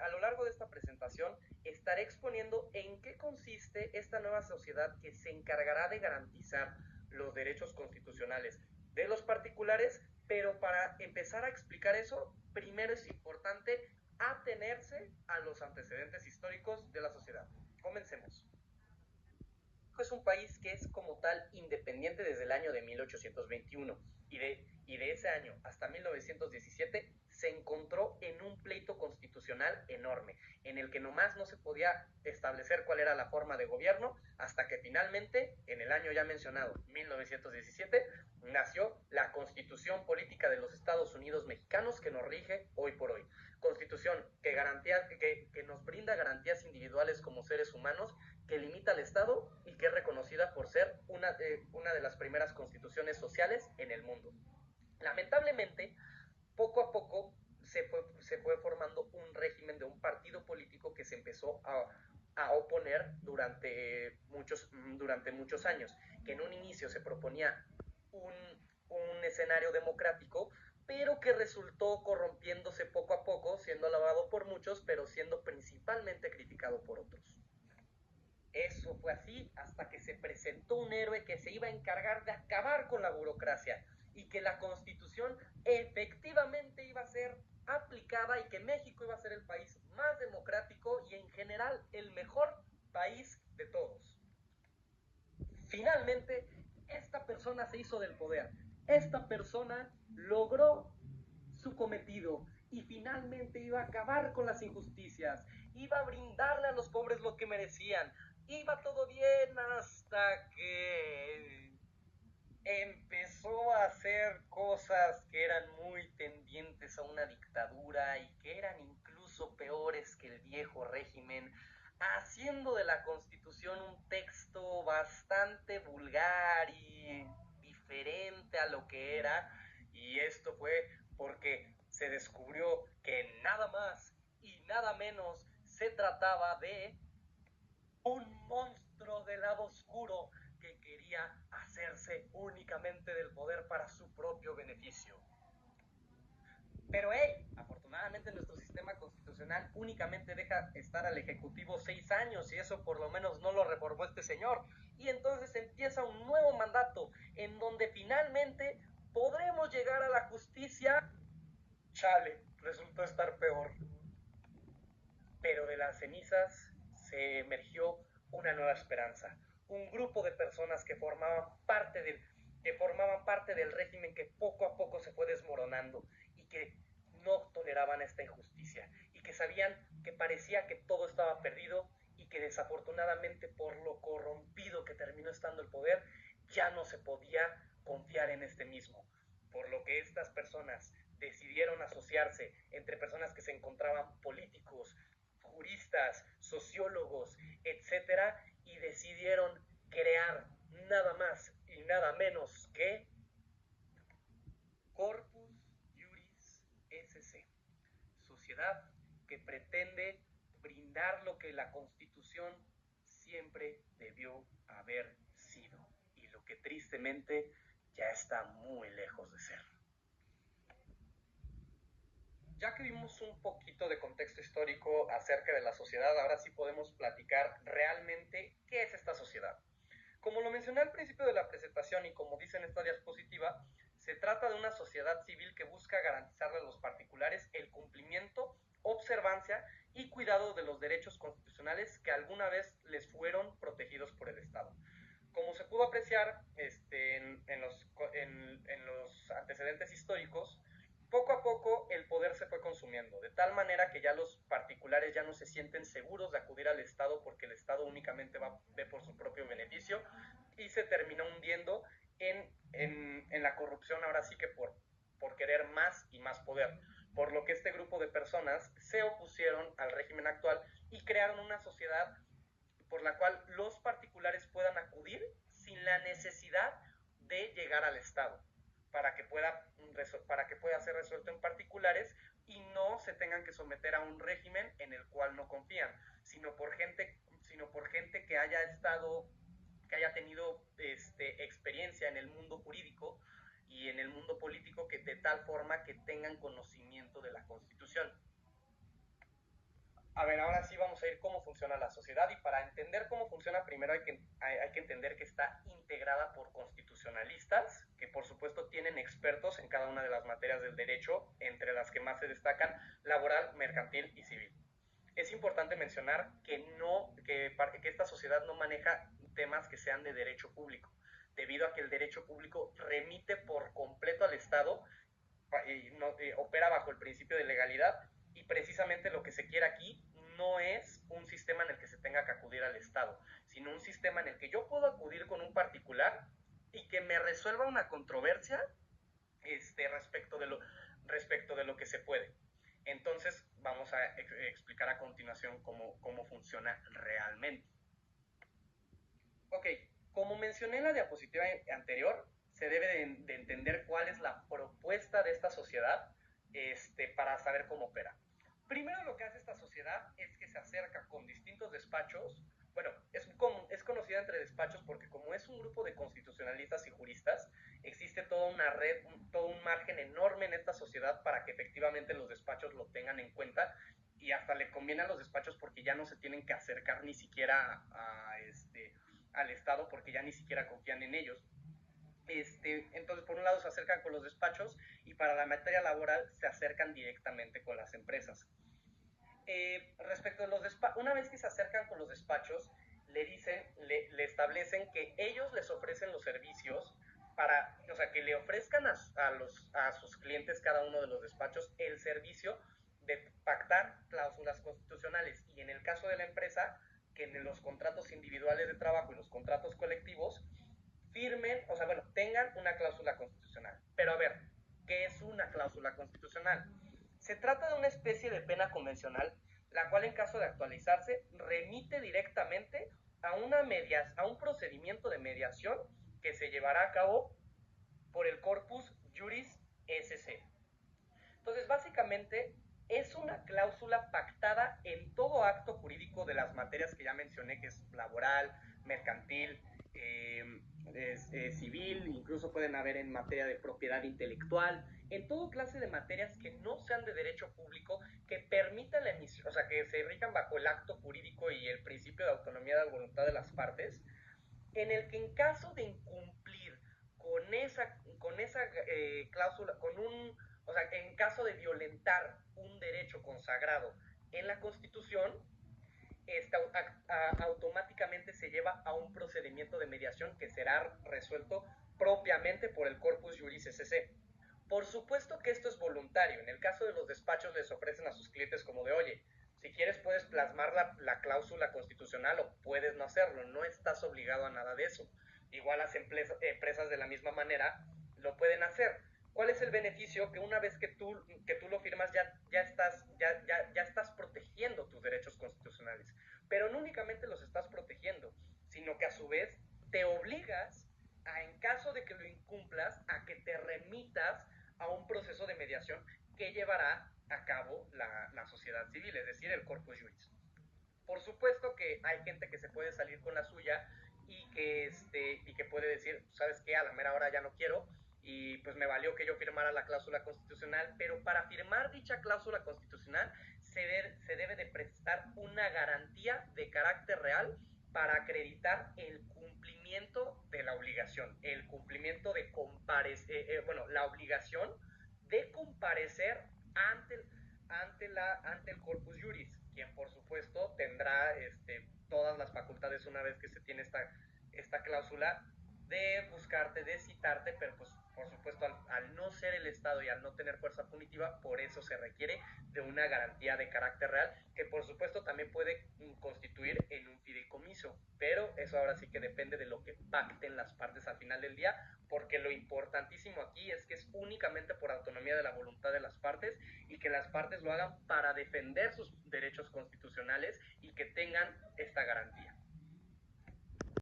a lo largo de esta presentación estaré exponiendo en qué consiste esta nueva sociedad que se encargará de garantizar los derechos constitucionales de los particulares, pero para empezar a explicar eso, primero es importante atenerse a los antecedentes históricos de la sociedad. Comencemos. Es un país que es como tal independiente desde el año de 1821 y de ese año hasta 1917 se encontró en un pleito constitucional enorme, en el que nomás no se podía establecer cuál era la forma de gobierno, hasta que finalmente, en el año ya mencionado, 1917, nació la Constitución Política de los Estados Unidos Mexicanos que nos rige hoy por hoy. Constitución que nos brinda garantías individuales como seres humanos, que limita al Estado y que es reconocida por ser una de las primeras constituciones sociales en el mundo. Lamentablemente, poco a poco se fue formando un régimen de un partido político que se empezó a oponer durante muchos años, que en un inicio se proponía un escenario democrático, pero que resultó corrompiéndose poco a poco, siendo alabado por muchos, pero siendo principalmente criticado por otros. Eso fue así hasta que se presentó un héroe que se iba a encargar de acabar con la burocracia y que la Constitución efectivamente iba a ser aplicada y que México iba a ser el país más democrático y en general el mejor país de todos. Finalmente, esta persona se hizo del poder. Esta persona logró su cometido y finalmente iba a acabar con las injusticias, iba a brindarle a los pobres lo que merecían. Iba todo bien hasta que empezó a hacer cosas que eran muy tendientes a una dictadura y que eran incluso peores que el viejo régimen, haciendo de la Constitución un texto bastante vulgar y diferente a lo que era, y esto fue porque se descubrió que nada más y nada menos se trataba de un monstruo del lado oscuro que quería hacerse únicamente del poder para su propio beneficio. Pero afortunadamente nuestro sistema constitucional únicamente deja estar al Ejecutivo 6 años y eso por lo menos no lo reformó este señor. Y entonces empieza un nuevo mandato en donde finalmente podremos llegar a la justicia. Chale, resultó estar peor. Pero de las cenizas se emergió una nueva esperanza. Un grupo de personas que formaban parte del régimen que poco a poco se fue desmoronando y que no toleraban esta injusticia y que sabían que parecía que todo estaba perdido y que desafortunadamente por lo corrompido que terminó estando el poder ya no se podía confiar en este mismo, por lo que estas personas decidieron asociarse entre personas que se encontraban políticos, juristas, sociólogos, etcétera, y decidieron crear nada más y nada menos que Corpus Juris SC, sociedad que pretende brindar lo que la Constitución siempre debió haber sido y lo que tristemente ya está muy lejos de ser. Ya que vimos un poquito de contexto histórico acerca de la sociedad, ahora sí podemos platicar realmente qué es esta sociedad. Como lo mencioné al principio de la presentación y como dice en esta diapositiva, se trata de una sociedad civil que busca garantizarle a los particulares el cumplimiento, observancia y cuidado de los derechos constitucionales que alguna vez les fueron protegidos por el Estado. Como se pudo apreciar en los antecedentes históricos, poco a poco el poder se fue consumiendo, de tal manera que ya los particulares ya no se sienten seguros de acudir al Estado porque el Estado únicamente ve por su propio beneficio y se terminó hundiendo en la corrupción, ahora sí que por querer más y más poder. Por lo que este grupo de personas se opusieron al régimen actual y crearon una sociedad por la cual los particulares puedan acudir sin la necesidad de llegar al Estado para que pueda ser resuelto en particulares y no se tengan que someter a un régimen en el cual no confían, sino por gente que haya tenido experiencia en el mundo jurídico y en el mundo político, que de tal forma que tengan conocimiento de la Constitución. A ver, ahora sí vamos a ir cómo funciona la sociedad y para entender cómo funciona primero hay que entender que está integrada por constitucionalistas, que por supuesto tienen expertos en cada una de las materias del derecho, entre las que más se destacan laboral, mercantil y civil. Es importante mencionar que, que esta sociedad no maneja temas que sean de derecho público, debido a que el derecho público remite por completo al Estado y no, opera bajo el principio de legalidad y precisamente lo que se quiere aquí no es un sistema en el que se tenga que acudir al Estado, sino un sistema en el que yo puedo acudir con un particular y que me resuelva una controversia respecto, respecto de lo que se puede. Entonces vamos a explicar a continuación cómo funciona realmente. Ok, como mencioné en la diapositiva anterior, se debe de entender cuál es la propuesta de esta sociedad para saber cómo opera. Primero lo que hace esta sociedad es que se acerca con distintos despachos. Bueno, es conocida entre despachos porque como es un grupo de constitucionalistas y juristas, existe toda una red, todo un margen enorme en esta sociedad para que efectivamente los despachos lo tengan en cuenta y hasta le conviene a los despachos porque ya no se tienen que acercar ni siquiera al Estado porque ya ni siquiera confían en ellos. Entonces, por un lado se acercan con los despachos y para la materia laboral se acercan directamente con las empresas. Respecto a los despachos, una vez que se acercan con los despachos, le establecen que ellos les ofrecen los servicios para, o sea, que le ofrezcan a sus clientes, cada uno de los despachos, el servicio de pactar cláusulas constitucionales y en el caso de la empresa, que en los contratos individuales de trabajo y los contratos colectivos firmen, o sea, bueno, tengan una cláusula constitucional. Pero a ver, ¿qué es una cláusula constitucional? Se trata de una especie de pena convencional, la cual en caso de actualizarse remite directamente a un procedimiento de mediación que se llevará a cabo por el Corpus Juris SC. Entonces, básicamente, es una cláusula pactada en todo acto jurídico de las materias que ya mencioné, que es laboral, mercantil, civil, incluso pueden haber en materia de propiedad intelectual, en todo clase de materias que no sean de derecho público, que permitan la emisión, o sea, que se rijan bajo el acto jurídico y el principio de autonomía de la voluntad de las partes, en el que en caso de incumplir con esa cláusula, o sea, en caso de violentar un derecho consagrado en la Constitución, automáticamente se lleva a un procedimiento de mediación que será resuelto propiamente por el Corpus Juris SC. Por supuesto que esto es voluntario. En el caso de los despachos les ofrecen a sus clientes como de, oye, si quieres puedes plasmar la cláusula constitucional o puedes no hacerlo, no estás obligado a nada de eso. Igual las empresas de la misma manera lo pueden hacer. ¿Cuál es el beneficio? Que una vez que tú lo firmas ya estás protegiendo tus derechos constitucionales. Pero no únicamente los estás protegiendo, sino que a su vez te obligas a, en caso de que lo incumplas, a que te remitas a un proceso de mediación que llevará a cabo la sociedad civil, es decir, el corpus juris. Por supuesto que hay gente que se puede salir con la suya y que puede decir, ¿sabes qué? A la mera hora ya no quiero y pues me valió que yo firmara la cláusula constitucional, pero para firmar dicha cláusula constitucional se debe de prestar una garantía de carácter real para acreditar el cumplimiento de la obligación, el cumplimiento de bueno, la obligación de comparecer ante, ante el corpus juris, quien por supuesto tendrá todas las facultades una vez que se tiene esta cláusula de buscarte, de citarte, pero pues por supuesto al no ser el Estado y al no tener fuerza punitiva, por eso se requiere de una garantía de carácter real, que por supuesto también puede constituir en un fideicomiso, pero eso ahora sí que depende de lo que pacten las partes al final del día, porque lo importantísimo aquí es que es únicamente por autonomía de la voluntad de las partes y que las partes lo hagan para defender sus derechos constitucionales y que tengan esta garantía.